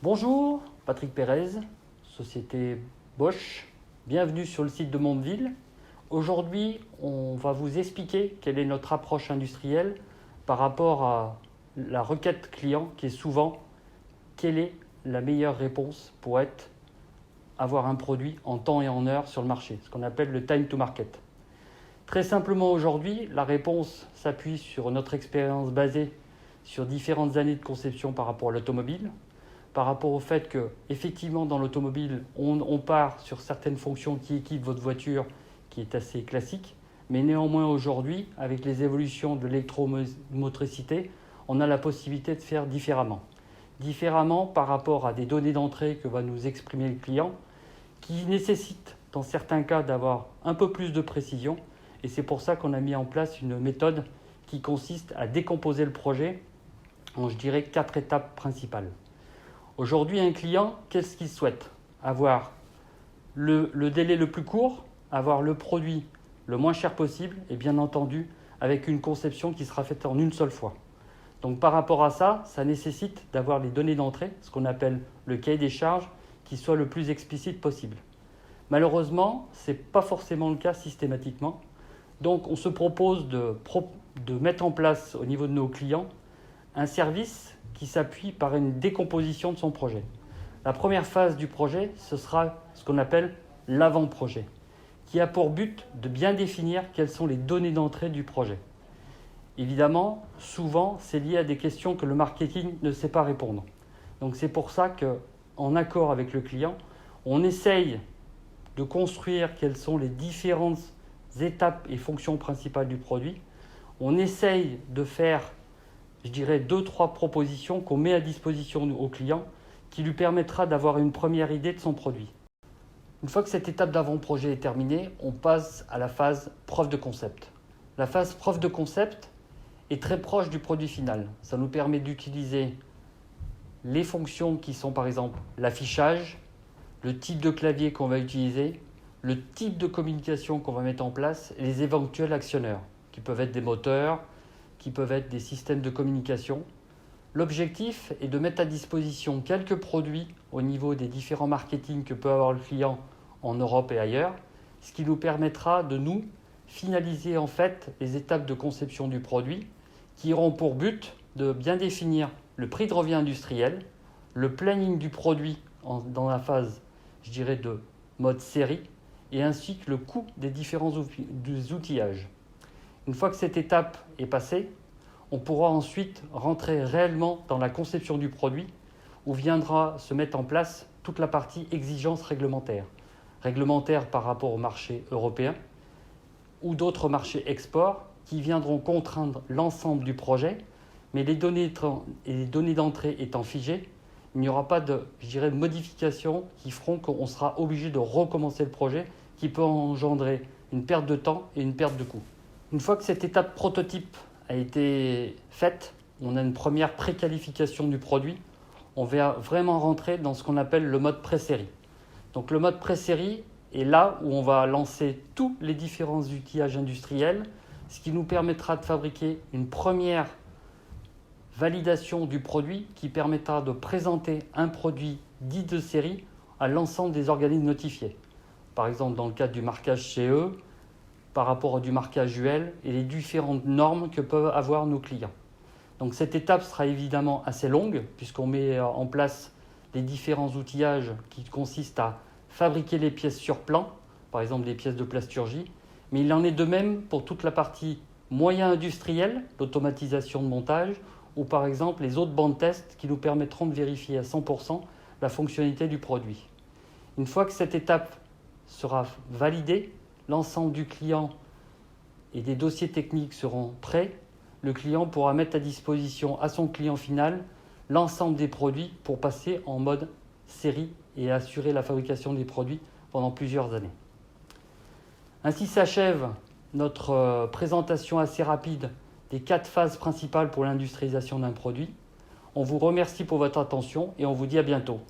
Bonjour, Patrick Pérez, société Bosch. Bienvenue sur le site de Mondeville. Aujourd'hui, on va vous expliquer quelle est notre approche industrielle par rapport à la requête client qui est souvent quelle est la meilleure réponse pour avoir un produit en temps et en heure sur le marché, ce qu'on appelle le time to market. Très simplement aujourd'hui, la réponse s'appuie sur notre expérience basée sur différentes années de conception par rapport à l'automobile, par rapport au fait que, effectivement, dans l'automobile, on part sur certaines fonctions qui équipent votre voiture, qui est assez classique, mais néanmoins aujourd'hui, avec les évolutions de l'électromotricité, on a la possibilité de faire différemment. Différemment par rapport à des données d'entrée que va nous exprimer le client, qui nécessitent, dans certains cas, d'avoir un peu plus de précision. Et c'est pour ça qu'on a mis en place une méthode qui consiste à décomposer le projet en, je dirais, 4 étapes principales. Aujourd'hui, un client, qu'est-ce qu'il souhaite? Avoir le délai le plus court, avoir le produit le moins cher possible et bien entendu avec une conception qui sera faite en une seule fois. Donc par rapport à ça, ça nécessite d'avoir les données d'entrée, ce qu'on appelle le cahier des charges, qui soit le plus explicite possible. Malheureusement, ce n'est pas forcément le cas systématiquement. Donc on se propose de mettre en place au niveau de nos clients un service qui s'appuie par une décomposition de son projet. La première phase du projet, ce sera ce qu'on appelle l'avant-projet, qui a pour but de bien définir quelles sont les données d'entrée du projet. Évidemment, souvent, c'est lié à des questions que le marketing ne sait pas répondre. Donc c'est pour ça qu'en accord avec le client, on essaye de construire quelles sont les différentes étapes et fonctions principales du produit. On essaye de faire, je dirais, 2-3 propositions qu'on met à disposition au client qui lui permettra d'avoir une première idée de son produit. Une fois que cette étape d'avant-projet est terminée, on passe à la phase preuve de concept. La phase preuve de concept est très proche du produit final. Ça nous permet d'utiliser les fonctions qui sont par exemple l'affichage, le type de clavier qu'on va utiliser, le type de communication qu'on va mettre en place et les éventuels actionneurs, qui peuvent être des moteurs, qui peuvent être des systèmes de communication. L'objectif est de mettre à disposition quelques produits au niveau des différents marketing que peut avoir le client en Europe et ailleurs, ce qui nous permettra de nous finaliser en fait les étapes de conception du produit qui auront pour but de bien définir le prix de revient industriel, le planning du produit dans la phase, je dirais, de mode série et ainsi que le coût des différents outillages. Une fois que cette étape est passée, on pourra ensuite rentrer réellement dans la conception du produit où viendra se mettre en place toute la partie exigence réglementaire. Réglementaire par rapport au marché européen ou d'autres marchés export qui viendront contraindre l'ensemble du projet, mais les données d'entrée étant figées, il n'y aura pas de modifications qui feront qu'on sera obligé de recommencer le projet qui peut engendrer une perte de temps et une perte de coût. Une fois que cette étape prototype a été faite, on a une première préqualification du produit, on va vraiment rentrer dans ce qu'on appelle le mode pré-série. Donc le mode pré-série est là où on va lancer tous les différents outillages industriels, ce qui nous permettra de fabriquer une première validation du produit qui permettra de présenter un produit dit de série à l'ensemble des organismes notifiés. Par exemple, dans le cadre du marquage CE, par rapport à du marquage UL et les différentes normes que peuvent avoir nos clients. Donc cette étape sera évidemment assez longue puisqu'on met en place les différents outillages qui consistent à fabriquer les pièces sur plan, par exemple des pièces de plasturgie, mais il en est de même pour toute la partie moyen industriel, l'automatisation de montage, ou par exemple les autres bandes test qui nous permettront de vérifier à 100% la fonctionnalité du produit. Une fois que cette étape sera validée, l'ensemble du client et des dossiers techniques seront prêts, le client pourra mettre à disposition à son client final l'ensemble des produits pour passer en mode série et assurer la fabrication des produits pendant plusieurs années. Ainsi s'achève notre présentation assez rapide des 4 phases principales pour l'industrialisation d'un produit. On vous remercie pour votre attention et on vous dit à bientôt.